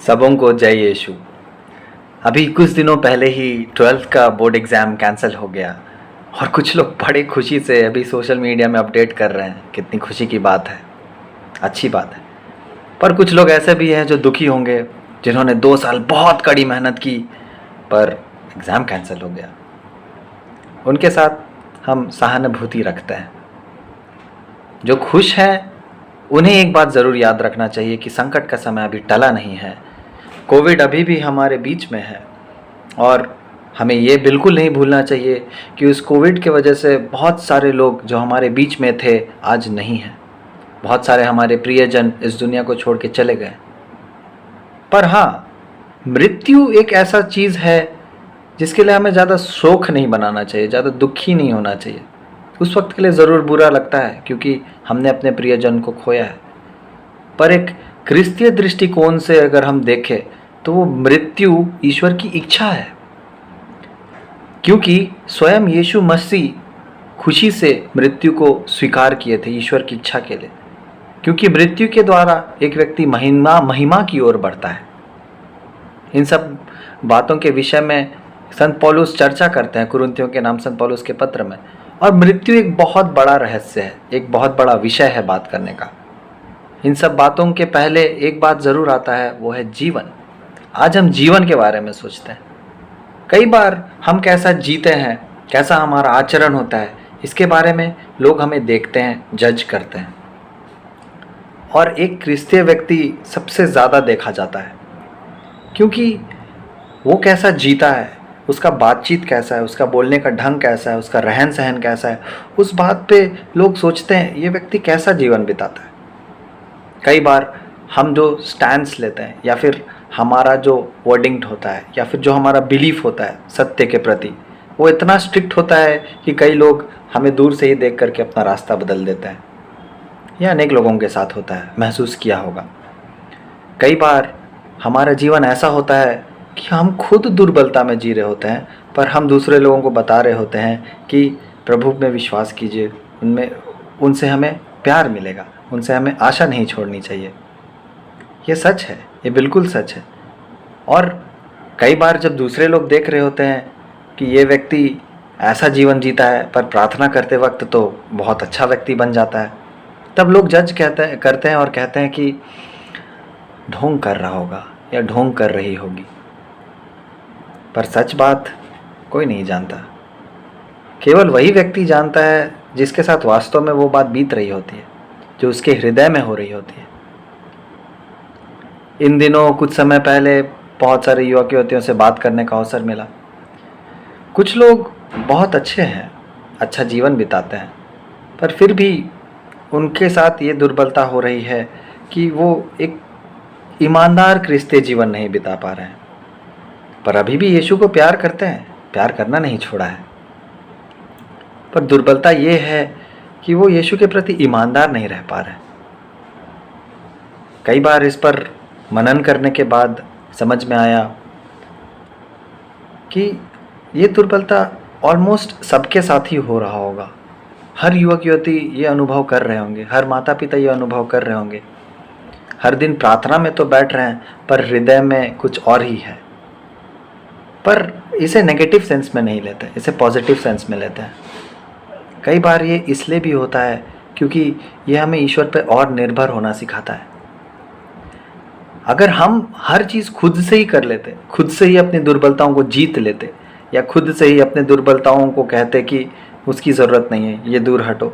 सबों को जय यीशु। अभी कुछ दिनों पहले ही 12th का बोर्ड एग्ज़ाम कैंसिल हो गया और कुछ लोग बड़े खुशी से अभी सोशल मीडिया में अपडेट कर रहे हैं। कितनी खुशी की बात है, अच्छी बात है। पर कुछ लोग ऐसे भी हैं जो दुखी होंगे, जिन्होंने 2 साल बहुत कड़ी मेहनत की पर एग्ज़ाम कैंसिल हो गया। उनके साथ हम सहानुभूति रखते हैं। जो खुश हैं उन्हें एक बात ज़रूर याद रखना चाहिए कि संकट का समय अभी टला नहीं है। कोविड अभी भी हमारे बीच में है और हमें ये बिल्कुल नहीं भूलना चाहिए कि उस कोविड की वजह से बहुत सारे लोग जो हमारे बीच में थे आज नहीं हैं। बहुत सारे हमारे प्रियजन इस दुनिया को छोड़ के चले गए। पर हाँ, मृत्यु एक ऐसा चीज़ है जिसके लिए हमें ज़्यादा शोक नहीं बनाना चाहिए, ज़्यादा दुखी नहीं होना चाहिए। उस वक्त के लिए ज़रूर बुरा लगता है क्योंकि हमने अपने प्रियजन को खोया है। पर एक क्रिस्तीय दृष्टिकोण से अगर हम देखें तो वो मृत्यु ईश्वर की इच्छा है, क्योंकि स्वयं यीशु मसीह खुशी से मृत्यु को स्वीकार किए थे ईश्वर की इच्छा के लिए, क्योंकि मृत्यु के द्वारा एक व्यक्ति महिमा की ओर बढ़ता है। इन सब बातों के विषय में संत पौलुस चर्चा करते हैं कुरिन्थियों के नाम संत पौलुस के पत्र में। और मृत्यु एक बहुत बड़ा रहस्य है, एक बहुत बड़ा विषय है बात करने का। इन सब बातों के पहले एक बात ज़रूर आता है, वो है जीवन। आज हम जीवन के बारे में सोचते हैं। कई बार हम कैसा जीते हैं, कैसा हमारा आचरण होता है, इसके बारे में लोग हमें देखते हैं, जज करते हैं। और एक क्रिस्तीय व्यक्ति सबसे ज़्यादा देखा जाता है, क्योंकि वो कैसा जीता है, उसका बातचीत कैसा है, उसका बोलने का ढंग कैसा है, उसका रहन सहन कैसा है, उस बात पे लोग सोचते हैं ये व्यक्ति कैसा जीवन बिताता है। कई बार हम जो स्टैंड्स लेते हैं या फिर हमारा जो वर्डिंग होता है या फिर जो हमारा बिलीफ होता है सत्य के प्रति, वो इतना स्ट्रिक्ट होता है कि कई लोग हमें दूर से ही देख करके अपना रास्ता बदल देते हैं। यह अनेक लोगों के साथ होता है, महसूस किया होगा। कई बार हमारा जीवन ऐसा होता है कि हम खुद दुर्बलता में जी रहे होते हैं, पर हम दूसरे लोगों को बता रहे होते हैं कि प्रभु में विश्वास कीजिए, उनसे हमें प्यार मिलेगा, उनसे हमें आशा नहीं छोड़नी चाहिए। ये सच है, ये बिल्कुल सच है। और कई बार जब दूसरे लोग देख रहे होते हैं कि ये व्यक्ति ऐसा जीवन जीता है पर प्रार्थना करते वक्त तो बहुत अच्छा व्यक्ति बन जाता है, तब लोग जज करते हैं और कहते हैं कि ढोंग कर रहा होगा या ढोंग कर रही होगी। पर सच बात कोई नहीं जानता, केवल वही व्यक्ति जानता है जिसके साथ वास्तव में वो बात बीत रही होती है, जो उसके हृदय में हो रही होती है। इन दिनों कुछ समय पहले बहुत सारे युवक युवतियों से बात करने का अवसर मिला। कुछ लोग बहुत अच्छे हैं, अच्छा जीवन बिताते हैं, पर फिर भी उनके साथ ये दुर्बलता हो रही है कि वो एक ईमानदार क्रिस्तीय जीवन नहीं बिता पा रहे हैं। पर अभी भी यीशु को प्यार करते हैं, प्यार करना नहीं छोड़ा है। पर दुर्बलता ये है कि वो यीशु के प्रति ईमानदार नहीं रह पा रहे। कई बार इस पर मनन करने के बाद समझ में आया कि ये दुर्बलता ऑलमोस्ट सबके साथ ही हो रहा होगा। हर युवक युवती ये अनुभव कर रहे होंगे, हर माता पिता ये अनुभव कर रहे होंगे। हर दिन प्रार्थना में तो बैठ रहे हैं पर हृदय में कुछ और ही है। पर इसे नेगेटिव सेंस में नहीं लेते, इसे पॉजिटिव सेंस में लेते हैं। कई बार ये इसलिए भी होता है क्योंकि ये हमें ईश्वर पर और निर्भर होना सिखाता है। अगर हम हर चीज़ खुद से ही कर लेते, खुद से ही अपनी दुर्बलताओं को जीत लेते या खुद से ही अपने दुर्बलताओं को कहते कि उसकी ज़रूरत नहीं है, ये दूर हटो,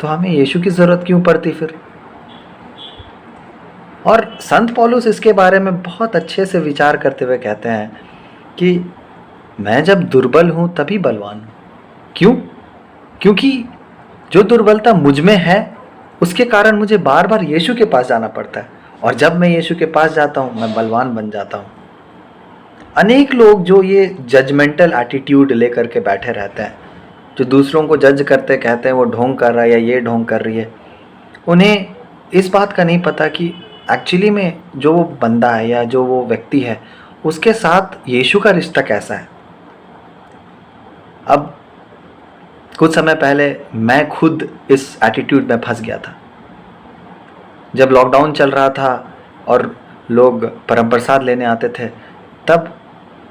तो हमें यीशु की ज़रूरत क्यों पड़ती फिर। और संत पौलुस इसके बारे में बहुत अच्छे से विचार करते हुए कहते हैं कि मैं जब दुर्बल हूँ तभी बलवान हूँ। क्यों? क्योंकि जो दुर्बलता मुझ में है उसके कारण मुझे बार बार यीशु के पास जाना पड़ता है, और जब मैं यीशु के पास जाता हूँ मैं बलवान बन जाता हूँ। अनेक लोग जो ये जजमेंटल एटीट्यूड लेकर के बैठे रहते हैं, जो दूसरों को जज करते कहते हैं वो ढोंग कर रहा है या ये ढोंग कर रही है, उन्हें इस बात का नहीं पता कि एक्चुअली में जो वो बंदा है या जो वो व्यक्ति है उसके साथ यीशु का रिश्ता कैसा है। अब कुछ समय पहले मैं खुद इस एटीट्यूड में फंस गया था। जब लॉकडाउन चल रहा था और लोग परम प्रसाद लेने आते थे, तब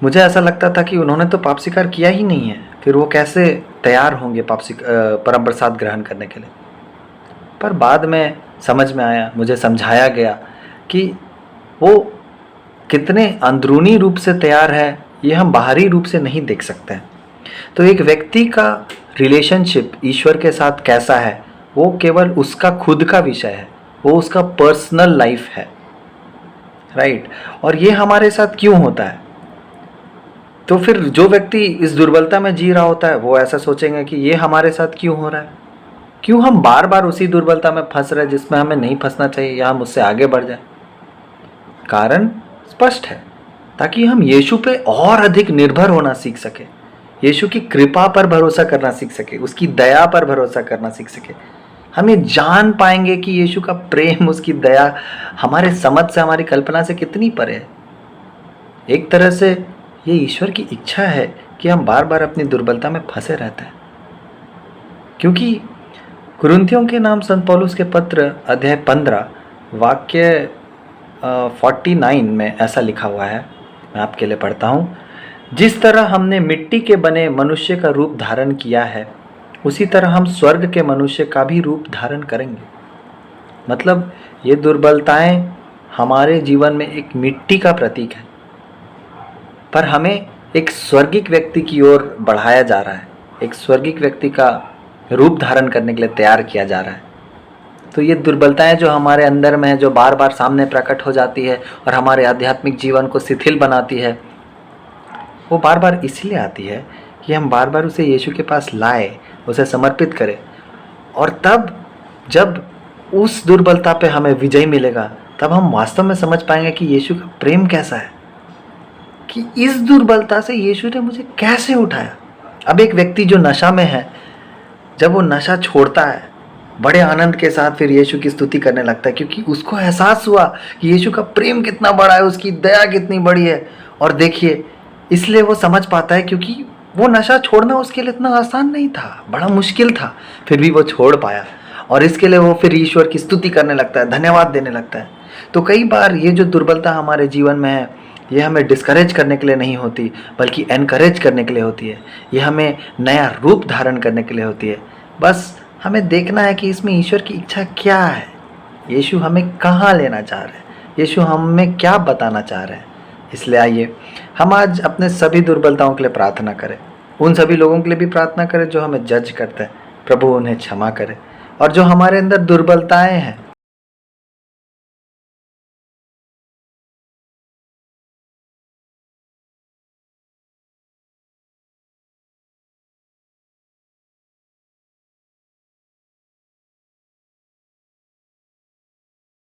मुझे ऐसा लगता था कि उन्होंने तो पाप स्वीकार किया ही नहीं है, फिर वो कैसे तैयार होंगे परम प्रसाद ग्रहण करने के लिए। पर बाद में समझ में आया, मुझे समझाया गया कि वो कितने अंदरूनी रूप से तैयार है, ये हम बाहरी रूप से नहीं देख सकते हैं। तो एक व्यक्ति का रिलेशनशिप ईश्वर के साथ कैसा है, वो केवल उसका खुद का विषय है, वो उसका पर्सनल लाइफ है, राइट। और ये हमारे साथ क्यों होता है? तो फिर जो व्यक्ति इस दुर्बलता में जी रहा होता है, वो ऐसा सोचेंगे कि ये हमारे साथ क्यों हो रहा है, क्यों हम बार बार उसी दुर्बलता में फंस रहे हैं जिसमें हमें नहीं फंसना चाहिए, या हम उससे आगे बढ़ जाए। कारण स्पष्ट है, ताकि हम यीशु पे और अधिक निर्भर होना सीख सके, यीशु की कृपा पर भरोसा करना सीख सके, उसकी दया पर भरोसा करना सीख सके। हमें जान पाएंगे कि यीशु का प्रेम, उसकी दया हमारे समझ से, हमारी कल्पना से कितनी परे है। एक तरह से ये ईश्वर की इच्छा है कि हम बार बार अपनी दुर्बलता में फंसे रहते हैं। क्योंकि कुरिन्थियों के नाम संत पौलुस के पत्र अध्याय 15 वाक्य 49 में ऐसा लिखा हुआ है, मैं आपके लिए पढ़ता हूँ। जिस तरह हमने मिट्टी के बने मनुष्य का रूप धारण किया है, उसी तरह हम स्वर्ग के मनुष्य का भी रूप धारण करेंगे। मतलब ये दुर्बलताएं हमारे जीवन में एक मिट्टी का प्रतीक है, पर हमें एक स्वर्गिक व्यक्ति की ओर बढ़ाया जा रहा है, एक स्वर्गिक व्यक्ति का रूप धारण करने के लिए तैयार किया जा रहा है। तो ये दुर्बलताएं जो हमारे अंदर में है, जो बार बार सामने प्रकट हो जाती है और हमारे आध्यात्मिक जीवन को शिथिल बनाती है, वो बार बार इसलिए आती है कि हम बार बार उसे यीशु के पास लाए, उसे समर्पित करें। और तब जब उस दुर्बलता पे हमें विजय मिलेगा, तब हम वास्तव में समझ पाएंगे कि यीशु का प्रेम कैसा है, कि इस दुर्बलता से यीशु ने मुझे कैसे उठाया। अब एक व्यक्ति जो नशा में है, जब वो नशा छोड़ता है, बड़े आनंद के साथ फिर यीशु की स्तुति करने लगता है, क्योंकि उसको एहसास हुआ कि यीशु का प्रेम कितना बड़ा है, उसकी दया कितनी बड़ी है। और देखिए, इसलिए वो समझ पाता है, क्योंकि वो नशा छोड़ना उसके लिए इतना आसान नहीं था, बड़ा मुश्किल था, फिर भी वो छोड़ पाया। और इसके लिए वो फिर ईश्वर की स्तुति करने लगता है, धन्यवाद देने लगता है। तो कई बार ये जो दुर्बलता हमारे जीवन में है, ये हमें डिस्करेज करने के लिए नहीं होती, बल्कि एनकरेज करने के लिए होती है। ये हमें नया रूप धारण करने के लिए होती है। बस हमें देखना है कि इसमें ईश्वर की इच्छा क्या है, यीशु हमें कहाँ लेना चाह रहे हैं, यीशु हमें क्या बताना चाह रहे हैं। इसलिए आइए हम आज अपने सभी दुर्बलताओं के लिए प्रार्थना करें, उन सभी लोगों के लिए भी प्रार्थना करें जो हमें जज करते हैं, प्रभु उन्हें क्षमा करे। और जो हमारे अंदर दुर्बलताएं हैं,